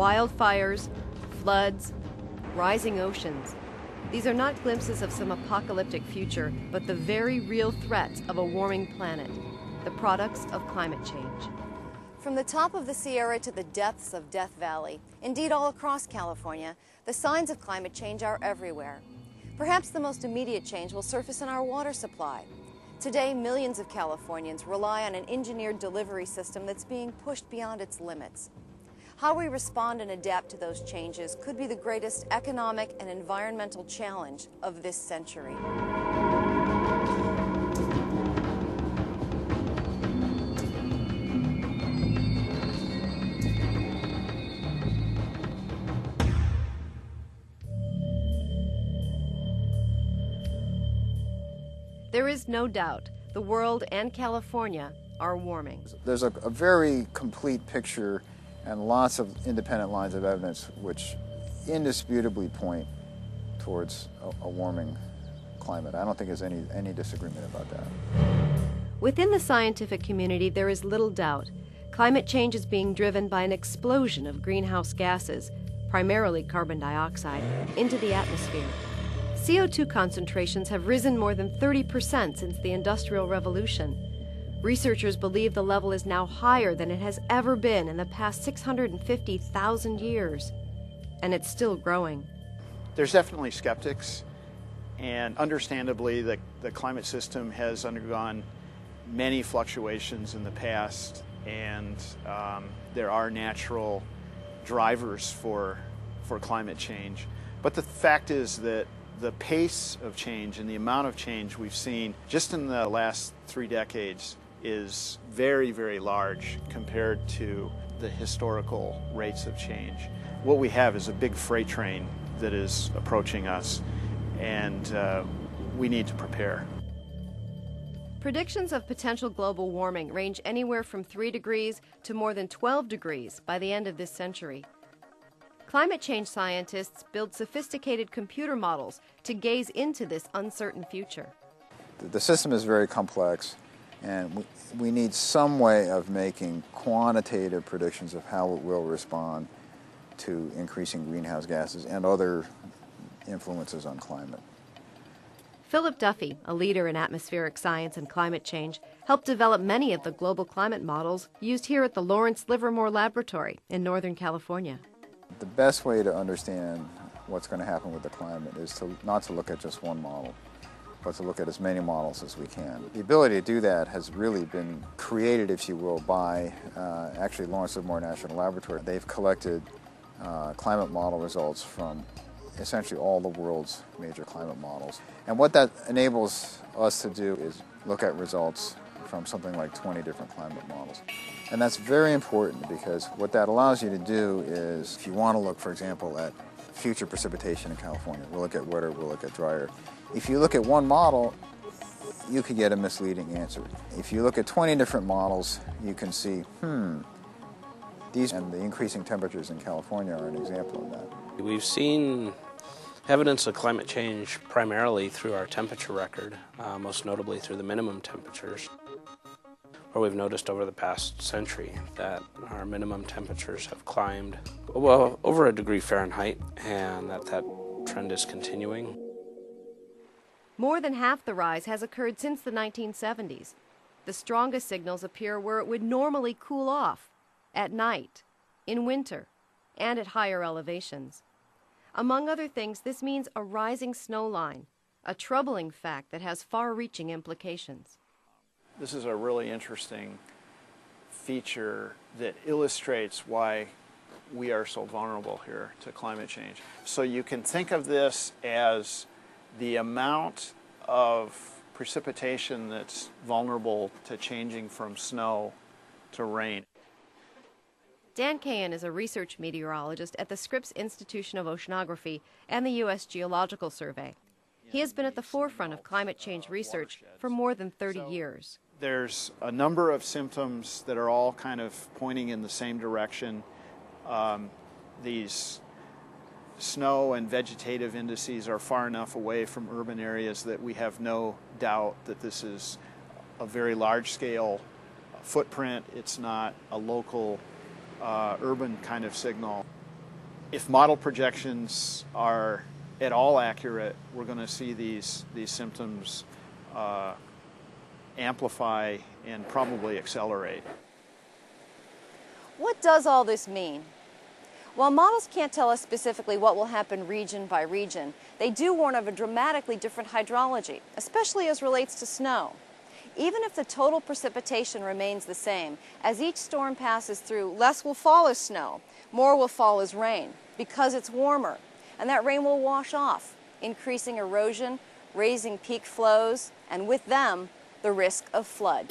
Wildfires, floods, rising oceans. These are not glimpses of some apocalyptic future, but the very real threats of a warming planet, the products of climate change. From the top of the Sierra to the depths of Death Valley, indeed all across California, the signs of climate change are everywhere. Perhaps the most immediate change will surface in our water supply. Today, millions of Californians rely on an engineered delivery system that's being pushed beyond its limits. How we respond and adapt to those changes could be the greatest economic and environmental challenge of this century. There is no doubt the world and California are warming. There's a very complete picture and lots of independent lines of evidence which indisputably point towards a warming climate. I don't think there's any disagreement about that. Within the scientific community, there is little doubt. Climate change is being driven by an explosion of greenhouse gases, primarily carbon dioxide, into the atmosphere. CO2 concentrations have risen more than 30% since the Industrial Revolution. Researchers believe the level is now higher than it has ever been in the past 650,000 years, and it's still growing. There's definitely skeptics, and understandably the climate system has undergone many fluctuations in the past, and there are natural drivers for climate change. But the fact is that the pace of change and the amount of change we've seen just in the last 3 decades is very, very large compared to the historical rates of change. What we have is a big freight train that is approaching us, and we need to prepare. Predictions of potential global warming range anywhere from 3 degrees to more than 12 degrees by the end of this century. Climate change scientists build sophisticated computer models to gaze into this uncertain future. The system is very complex, and we need some way of making quantitative predictions of how it will respond to increasing greenhouse gases and other influences on climate. Philip Duffy, a leader in atmospheric science and climate change, helped develop many of the global climate models used here at the Lawrence Livermore Laboratory in Northern California. The best way to understand what's going to happen with the climate is not to look at just one model, but to look at as many models as we can. The ability to do that has really been created, if you will, by actually Lawrence Livermore National Laboratory. They've collected climate model results from essentially all the world's major climate models. And what that enables us to do is look at results from something like 20 different climate models. And that's very important because what that allows you to do is, if you want to look, for example, at future precipitation in California, we'll look at wetter, we'll look at drier. If you look at one model, you could get a misleading answer. If you look at 20 different models, you can see, these and the increasing temperatures in California are an example of that. We've seen evidence of climate change primarily through our temperature record, most notably through the minimum temperatures, where we've noticed over the past century that our minimum temperatures have climbed well over 1 degree Fahrenheit, and that trend is continuing. More than half the rise has occurred since the 1970s. The strongest signals appear where it would normally cool off, at night, in winter, and at higher elevations. Among other things, this means a rising snow line, a troubling fact that has far-reaching implications. This is a really interesting feature that illustrates why we are so vulnerable here to climate change. So you can think of this as the amount of precipitation that's vulnerable to changing from snow to rain. Dan Cahan is a research meteorologist at the Scripps Institution of Oceanography and the U.S. Geological Survey. He has been at the forefront of climate change research for more than 30 years. There's a number of symptoms that are all kind of pointing in the same direction. These snow and vegetative indices are far enough away from urban areas that we have no doubt that this is a very large-scale footprint. It's not a local urban kind of signal. If model projections are at all accurate, we're going to see these symptoms amplify and probably accelerate. What does all this mean? While models can't tell us specifically what will happen region by region, they do warn of a dramatically different hydrology, especially as relates to snow. Even if the total precipitation remains the same, as each storm passes through, less will fall as snow, more will fall as rain, because it's warmer, and that rain will wash off, increasing erosion, raising peak flows, and with them, the risk of flood.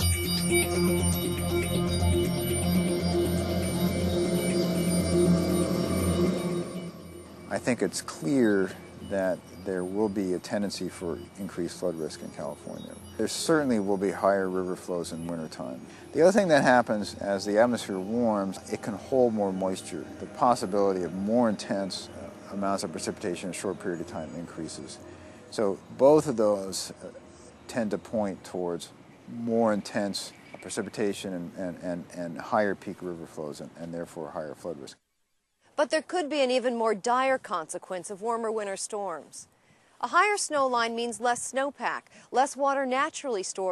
I think it's clear that there will be a tendency for increased flood risk in California. There certainly will be higher river flows in wintertime. The other thing that happens as the atmosphere warms, it can hold more moisture. The possibility of more intense amounts of precipitation in a short period of time increases. So both of those tend to point towards more intense precipitation and higher peak river flows and therefore higher flood risk. But there could be an even more dire consequence of warmer winter storms. A higher snow line means less snowpack, less water naturally stored